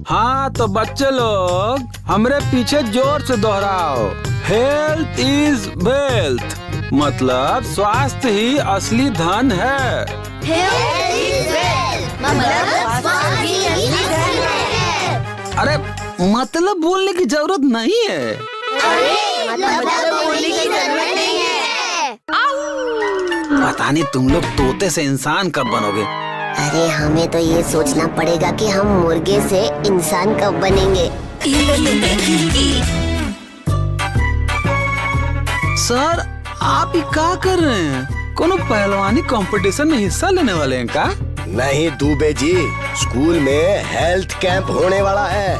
हाँ तो बच्चे लोग हमरे पीछे जोर से दोहराओ। हेल्थ इज वेल्थ, मतलब स्वास्थ्य ही असली धन है। अरे मतलब बोलने की जरूरत नहीं है। पता नहीं तुम लोग तोते से इंसान कब बनोगे। अरे हमें तो ये सोचना पड़ेगा कि हम मुर्गे से इंसान कब बनेंगे। सर आप ही क्या कर रहे हैं? कोनो पहलवानी कंपटीशन में हिस्सा लेने वाले हैं का? नहीं दुबे जी, स्कूल में हेल्थ कैंप होने वाला है।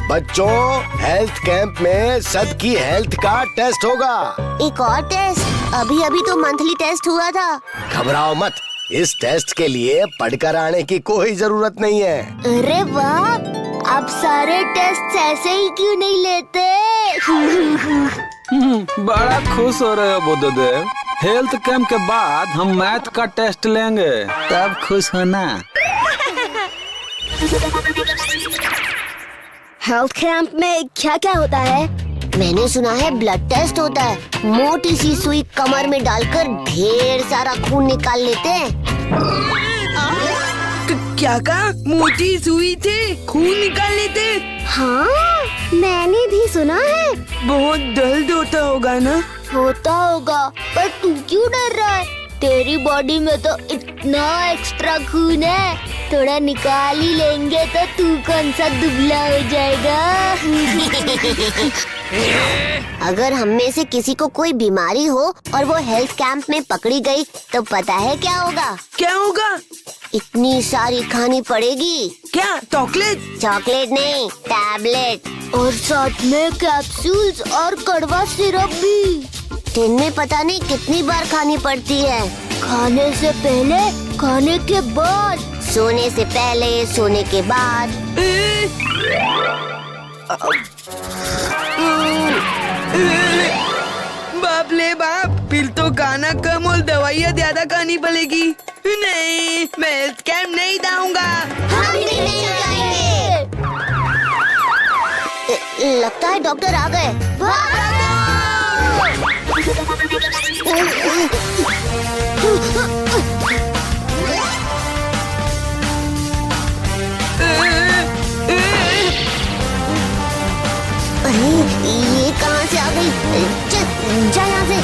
बच्चों, हेल्थ कैंप में सबकी हेल्थ का टेस्ट होगा। एक और टेस्ट? अभी तो मंथली टेस्ट हुआ था। घबराओ मत, इस टेस्ट के लिए पढ़कर आने की कोई जरूरत नहीं है। अरे वाह, आप सारे टेस्ट ऐसे ही क्यों नहीं लेते? बड़ा खुश हो रहे हो बुद्धदेव। हेल्थ कैंप के बाद हम मैथ का टेस्ट लेंगे, तब खुश होना। हेल्थ कैंप में क्या क्या होता है? मैंने सुना है ब्लड टेस्ट होता है। मोटी सी सुई कमर में डालकर ढेर सारा खून निकाल लेते हैं। क्या कहा? मोटी सुई थे खून निकाल लेते? हाँ, मैंने भी सुना है। बहुत दर्द होता होगा ना? होता होगा, पर तू क्यों डर रहा है? तेरी बॉडी में तो इतना एक्स्ट्रा खून है, थोड़ा निकाल ही लेंगे तो तू कौन सा दुबला हो जाएगा। अगर हम में से किसी को कोई बीमारी हो और वो हेल्थ कैंप में पकड़ी गई तो पता है क्या होगा? क्या होगा? इतनी सारी खानी पड़ेगी। क्या चॉकलेट? चॉकलेट नहीं, टैबलेट, और साथ में कैप्सूल्स और कड़वा सिरप भी। दिन में पता नहीं कितनी बार खानी पड़ती है। खाने से पहले, खाने के बाद, सोने से पहले, सोने के बाद। बाप ले बाप, फिर तो खाना कम और दवाइयाँ ज्यादा खानी पड़ेगी। नहीं, मैं हेल्थ कैंप नहीं जाऊंगा। हम भी नहीं जाएंगे। लगता है डॉक्टर आ गए। अरे ये कहाँ से आ गई? जा यहाँ से।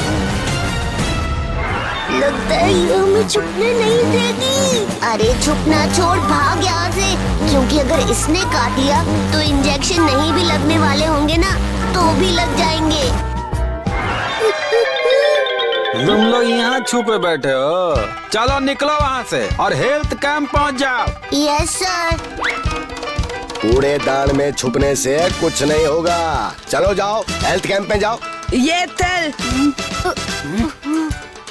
लगता है ये हमें छुपने नहीं देगी। अरे छुपना छोड़, भाग यहाँ से, क्योंकि अगर इसने काट लिया तो इंजेक्शन नहीं भी लगने वाले होंगे ना, तो भी लग जाएंगे। तुम लोग यहाँ छुपे बैठे हो, चलो निकलो वहाँ से और हेल्थ कैंप पहुँच जाओ। Yes sir. कूड़ेदान में छुपने से कुछ नहीं होगा। चलो जाओ, हेल्थ कैंप में जाओ। ये चल।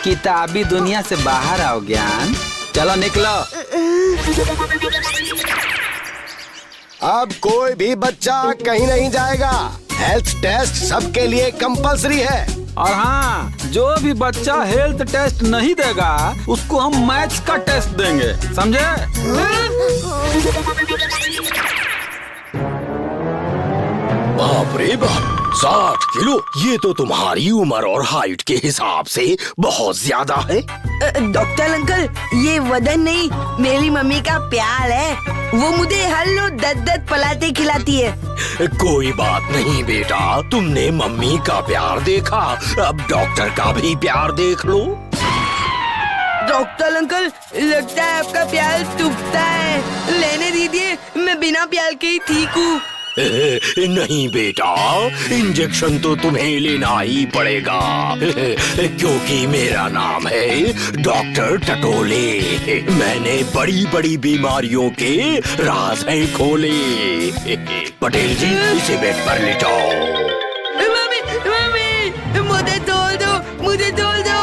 किताबी दुनिया से बाहर आओ ज्ञान। चलो निकलो। अब कोई भी बच्चा कहीं नहीं जाएगा। हेल्थ टेस्ट सबके लिए कंपल्सरी है। और हाँ, जो भी बच्चा हेल्थ टेस्ट नहीं देगा उसको हम मैथ्स का टेस्ट देंगे, समझे? बाप रे बाप, 60 किलो! ये तो तुम्हारी उम्र और हाइट के हिसाब से बहुत ज्यादा है। डॉक्टर अंकल, ये वजन नहीं, मेरी मम्मी का प्यार है। वो मुझे हर रोज 10 पराठे खिलाती है। कोई बात नहीं बेटा, तुमने मम्मी का प्यार देखा, अब डॉक्टर का भी प्यार देख लो। डॉक्टर अंकल, लगता है आपका प्यार टूटता है। लेने दीजिए, मैं बिना प्यार के ही ठीक हूँ। नहीं बेटा, इंजेक्शन तो तुम्हें लेना ही पड़ेगा, क्योंकि मेरा नाम है डॉक्टर टटोले। मैंने बड़ी बड़ी बीमारियों के राज हैं खोले। पटेल जी, इसे बेड पर लिटाओ। मम्मी, मम्मी, मुझे छोड़ दो, मुझे छोड़ दो।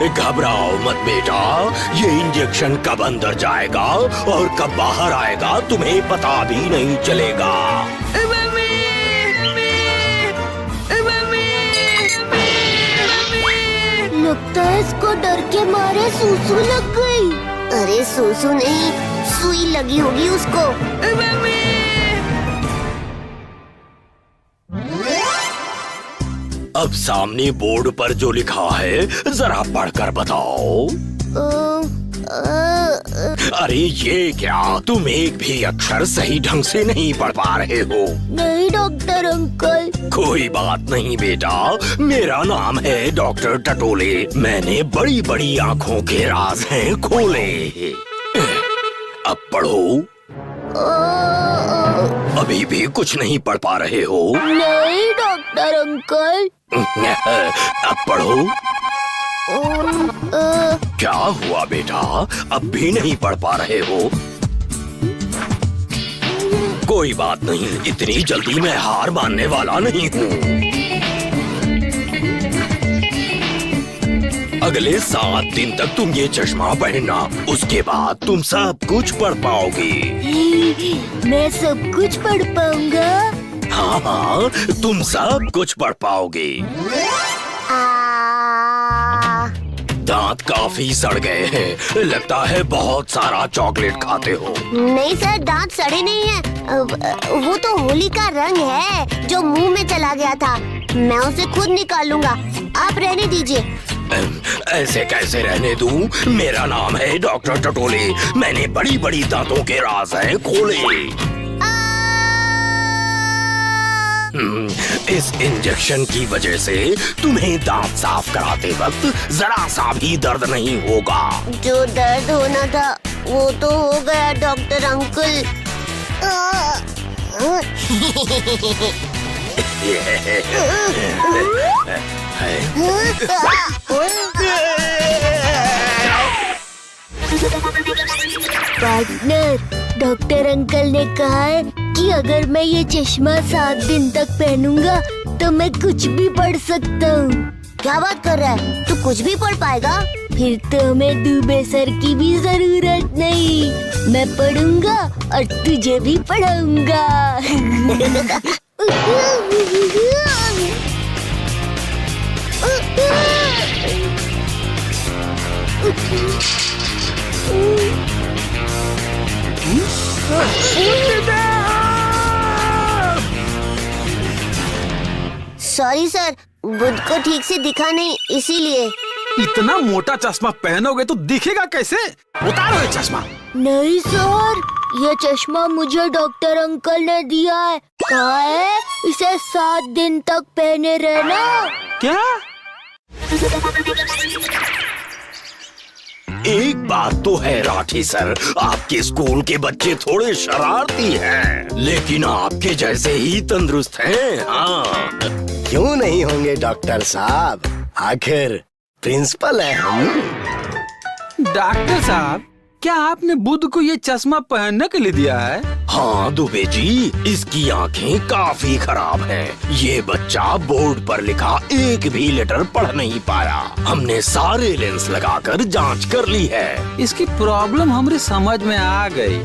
घबराओ मत बेटा, ये इंजेक्शन कब अंदर जाएगा और कब बाहर आएगा तुम्हें पता भी नहीं चलेगा। Mummy, mummy, mummy, mummy. लगता है इसको डर के मारे सूसू लग गई। अरे सूसू नहीं, सुई लगी होगी उसको। अब सामने बोर्ड पर जो लिखा है जरा पढ़कर बताओ। अरे ये क्या, तुम एक भी अक्षर सही ढंग से नहीं पढ़ पा रहे हो? नहीं डॉक्टर अंकल। कोई बात नहीं बेटा, मेरा नाम है डॉक्टर टटोले। मैंने बड़ी बड़ी आँखों के राज हैं खोले। अब पढ़ो। अभी भी कुछ नहीं पढ़ पा रहे हो? नहीं डॉक्टर अंकल। अब पढ़ो। क्या हुआ बेटा, अब भी नहीं पढ़ पा रहे हो? कोई बात नहीं, इतनी जल्दी मैं हार मानने वाला नहीं हूँ। अगले 7 दिन तक तुम ये चश्मा पहनना, उसके बाद तुम सब कुछ पढ़ पाओगी। मैं सब कुछ पढ़ पाऊंगा? हाँ हाँ, तुम सब कुछ पढ़ पाओगे। दांत काफी सड़ गए हैं, लगता है बहुत सारा चॉकलेट खाते हो। नहीं सर, दांत सड़े नहीं है। वो तो होली का रंग है जो मुंह में चला गया था। मैं उसे खुद निकालूंगा, आप रहने दीजिए। ऐसे कैसे रहने दूं? मेरा नाम है डॉक्टर टटोले। मैंने बड़ी बड़ी दांतों के राज हैं खोले। इस इंजेक्शन की वजह से तुम्हें दांत साफ कराते वक्त जरा सा भी दर्द नहीं होगा। जो दर्द होना था वो तो हो गया doctor uncle. Partner, doctor uncle ने कहा है कि अगर मैं ये चश्मा 7 दिन तक पहनूंगा तो मैं कुछ भी पढ़ सकता हूँ। क्या बात कर रहा है, तू कुछ भी पढ़ पाएगा? फिर तो हमें दूबे सर की भी जरूरत नहीं। मैं पढ़ूंगा और तुझे भी पढ़ाऊंगा। सॉरी सर, बुध को ठीक से दिखा नहीं इसीलिए। इतना मोटा चश्मा पहनोगे तो दिखेगा कैसे? उतारो ये चश्मा। नहीं सर, ये चश्मा मुझे डॉक्टर अंकल ने दिया है। कहा है इसे 7 दिन तक पहने रहना। क्या? एक बात तो है राठी सर, आपके स्कूल के बच्चे थोड़े शरारती हैं, लेकिन आपके जैसे ही तंदुरुस्त हैं। हाँ, क्यों नहीं होंगे डॉक्टर साहब, आखिर प्रिंसिपल है हम। डॉक्टर साहब, क्या आपने बुध को ये चश्मा पहनने के लिए दिया है? हाँ दुबे जी, इसकी आंखें काफी खराब हैं। ये बच्चा बोर्ड पर लिखा एक भी लेटर पढ़ नहीं पाया। हमने सारे लेंस लगाकर जांच कर ली है। इसकी प्रॉब्लम हमारी समझ में आ गई।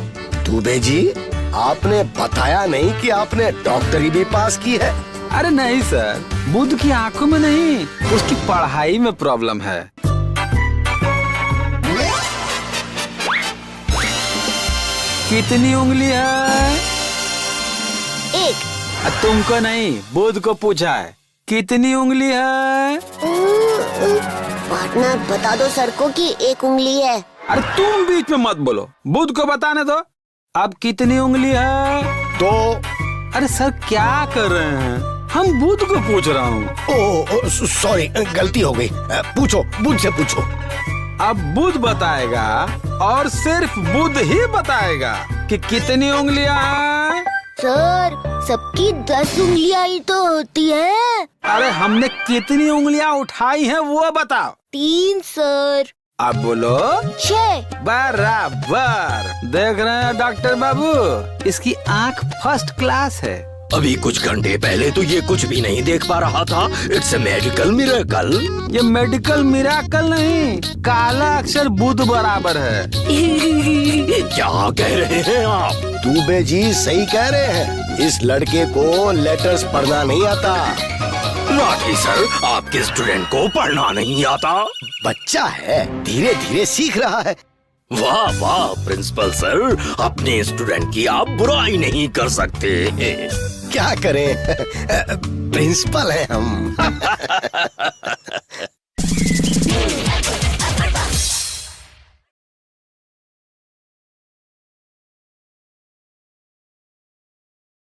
दुबे जी, आपने बताया नहीं कि आपने डॉक्टरी भी पास की है? अरे नहीं सर, बुध की आंखों में नहीं, उसकी पढ़ाई में प्रॉब्लम है। कितनी उंगली है? एक। तुमको नहीं, बुध को पूछा है कितनी उंगली है। पार्टनर, बता दो सर को कि 1 उंगली है। अरे तुम बीच में मत बोलो, बुध को बताने दो। अब कितनी उंगली है? 2। अरे सर क्या कर रहे हैं, हम बुध को पूछ रहा हूँ। ओह सॉरी, गलती हो गई। पूछो, बुध से पूछो। अब बुध बताएगा और सिर्फ बुध ही बताएगा कि कितनी उंगलियां हैं। सर, सबकी 10 उंगलियां ही तो होती है। अरे हमने कितनी उंगलियां उठाई हैं वो बताओ। 3 सर। अब बोलो। 6। बराबर। देख रहे हैं डॉक्टर बाबू, इसकी आंख फर्स्ट क्लास है। अभी कुछ घंटे पहले तो ये कुछ भी नहीं देख पा रहा था। It's a medical miracle. ये मेडिकल मिराकल नहीं, काला अक्षर बुध बराबर है। क्या कह रहे हैं आप? दुबे जी सही कह रहे हैं, इस लड़के को लेटर्स पढ़ना नहीं आता। राठी सर, आपके स्टूडेंट को पढ़ना नहीं आता। बच्चा है, धीरे धीरे सीख रहा है। वाह वाह प्रिंसिपल सर, अपने स्टूडेंट की आप बुराई नहीं कर सकते। क्या करें, प्रिंसिपल है हम।